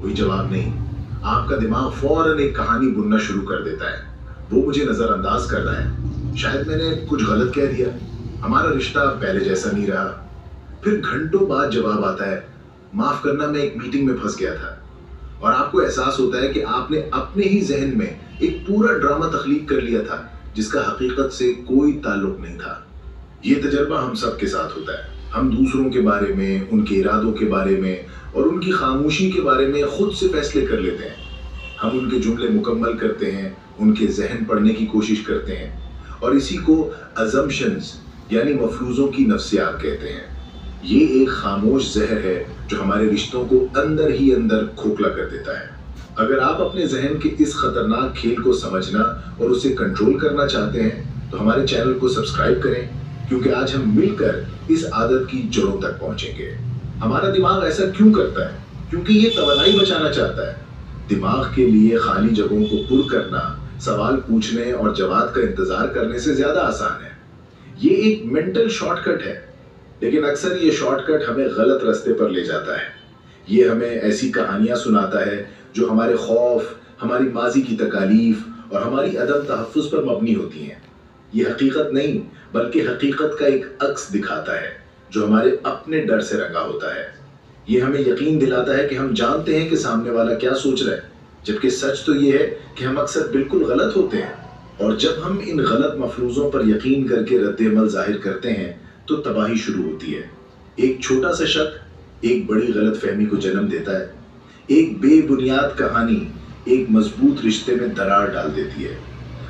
कोई जवाब नहीं। आपका दिमाग फौरन एक कहानी बुनना शुरू कर देता है। वो मुझे नजरअंदाज कर रहा है, शायद मैंने कुछ गलत कह दिया, हमारा रिश्ता पहले जैसा नहीं रहा। फिर घंटों बाद जवाब आता है, माफ करना, मैं एक मीटिंग में फंस गया था। और आपको एहसास होता है कि आपने अपने ही जहन में एक पूरा ड्रामा तख्लीक कर लिया था जिसका हकीकत से कोई ताल्लुक नहीं था। ये तजर्बा हम सब के साथ होता है। हम दूसरों के बारे में, उनके इरादों के बारे में और उनकी खामोशी के बारे में खुद से फैसले कर लेते हैं। हम उनके जुमले मुकम्मल करते हैं, उनके जहन पढ़ने की कोशिश करते हैं और इसी को अजम्पशंस यानी मफरूजों की नफ्सियात कहते हैं। ये एक खामोश जहर है जो हमारे रिश्तों को अंदर ही अंदर खोखला कर देता है। अगर आप अपने जहन के इस खतरनाक खेल को समझना और उसे कंट्रोल करना चाहते हैं तो हमारे चैनल को सब्सक्राइब करें, क्योंकि आज हम मिलकर इस आदत की जड़ों तक पहुंचेंगे। हमारा दिमाग ऐसा क्यों करता है? क्योंकि ये तवानाई बचाना चाहता है। दिमाग के लिए खाली जगहों को पुर करना सवाल पूछने और जवाब का इंतजार करने से ज्यादा आसान है। ये एक मेंटल शॉर्टकट है, लेकिन अक्सर ये शॉर्टकट हमें गलत रास्ते पर ले जाता है। ये हमें ऐसी कहानियां सुनाता है जो हमारे खौफ, हमारी माजी की तकालीफ और हमारी अदम तहफ़्फ़ुज़ पर मबनी होती हैं। ये हकीकत नहीं बल्कि हकीकत का एक अक्स दिखाता है जो हमारे अपने डर से रंगा होता है। ये हमें यकीन दिलाता है कि हम जानते हैं कि सामने वाला क्या सोच रहा है, जबकि सच तो ये है कि हम अक्सर बिल्कुल गलत होते हैं। और जब हम इन गलत मफरूज़ों पर यकीन करके रद्द-ए-अमल ज़ाहिर करते हैं तो तबाही शुरू होती है। एक छोटा सा शक एक बड़ी गलतफहमी को जन्म देता है। एक बेबुनियाद कहानी एक मजबूत रिश्ते में दरार डाल देती है।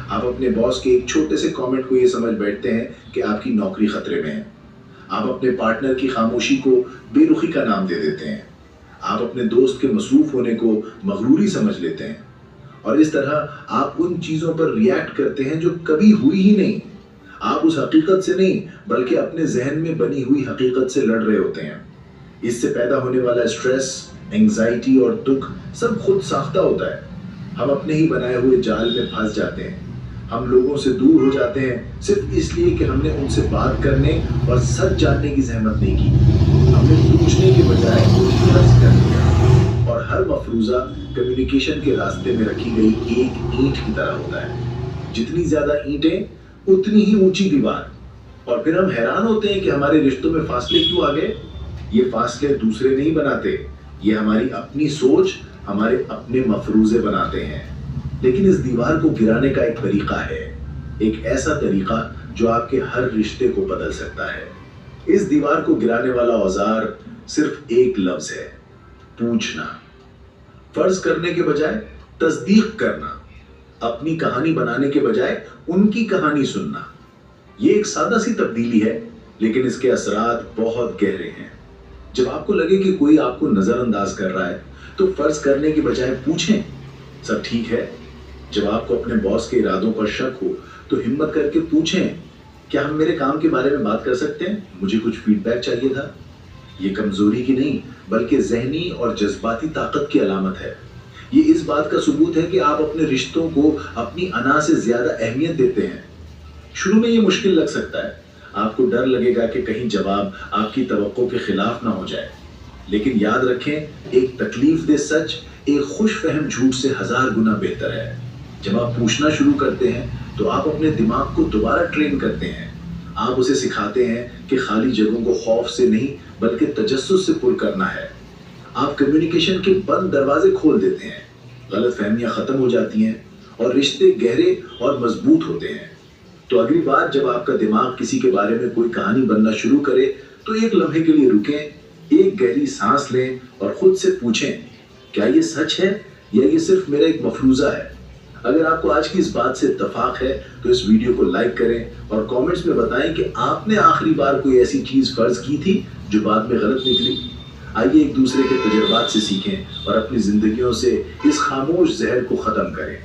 आप अपने बॉस के एक छोटे से कमेंट को ये समझ बैठते हैं कि आपकी नौकरी खतरे में है। आप अपने पार्टनर की खामोशी को बेरुखी का नाम दे देते हैं। आप अपने दोस्त के मसरूफ होने को मगरूरी समझ लेते हैं और इस तरह आप उन चीजों पर रिएक्ट करते हैं जो कभी हुई ही नहीं। आप उस हकीकत से नहीं बल्कि अपने जहन में बनी हुई हकीकत से लड़ रहे होते हैं। इससे पैदा होने वाला स्ट्रेस, एंग्जाइटी और दुख सब खुद साख्ता होता है। हम अपने ही बनाए हुए जाल में फंस जाते हैं। हम लोगों से दूर हो जाते हैं सिर्फ इसलिए कि हमने उनसे बात करने और सच जानने की जहमत नहीं की। हमने पूछने के बजाय फर्ज कर दिया। और हर मफरूजा कम्युनिकेशन के रास्ते में रखी गई एक ईंट की तरह होता है। जितनी ज्यादा ईंटें उतनी ही ऊंची दीवार। और फिर हम हैरान होते हैं कि हमारे रिश्तों में फासले क्यों आ गए। ये फासले दूसरे नहीं बनाते, ये हमारी अपनी सोच, हमारे अपने मफरूजे बनाते हैं। लेकिन इस दीवार को गिराने का एक तरीका है, एक ऐसा तरीका जो आपके हर रिश्ते को बदल सकता है। इस दीवार को गिराने वाला औजार सिर्फ एक लफ्ज है, पूछना। फर्ज करने के बजाय तस्दीक करना, अपनी कहानी बनाने के बजाय उनकी कहानी सुनना। ये एक सादा सी तब्दीली है, लेकिन इसके असरात बहुत गहरे हैं। जब आपको लगे कि कोई आपको नजरअंदाज कर रहा है तो फर्ज करने के बजाय पूछें, सब ठीक है। जब आपको अपने बॉस के इरादों पर शक हो तो हिम्मत करके पूछें, क्या हम मेरे काम के बारे में बात कर सकते हैं? मुझे कुछ फीडबैक चाहिए था। ये कमजोरी की नहीं बल्कि जहनी और जज्बाती ताकत की अलामत है। ये इस बात का सबूत है कि आप अपने रिश्तों को अपनी अना से ज्यादा अहमियत देते हैं। शुरू में ये मुश्किल लग सकता है, आपको डर लगेगा कि कहीं जवाब आपकी तवक्को के खिलाफ ना हो जाए। लेकिन याद रखें, एक तकलीफ दे सच एक खुश फहम झूठ से 1000 गुना बेहतर है। जब आप पूछना शुरू करते हैं तो आप अपने दिमाग को दोबारा ट्रेन करते हैं। आप उसे सिखाते हैं कि खाली जगहों को खौफ से नहीं बल्कि तजस्सुस से पुर करना है। आप कम्युनिकेशन के बंद दरवाजे खोल देते हैं, गलतफहमियां खत्म हो जाती हैं और रिश्ते गहरे और मजबूत होते हैं। तो अगली बार जब आपका दिमाग किसी के बारे में कोई कहानी बनना शुरू करे तो एक लम्हे के लिए रुकें, एक गहरी सांस लें और खुद से पूछें, क्या ये सच है या ये सिर्फ मेरा एक मफरूजा है? अगर आपको आज की इस बात से इत्तेफाक है तो इस वीडियो को लाइक करें और कमेंट्स में बताएं कि आपने आखिरी बार कोई ऐसी चीज फर्ज की थी जो बाद में गलत निकली। आइए एक दूसरे के तजुर्बात से सीखें और अपनी जिंदगियों से इस खामोश जहर को खत्म करें।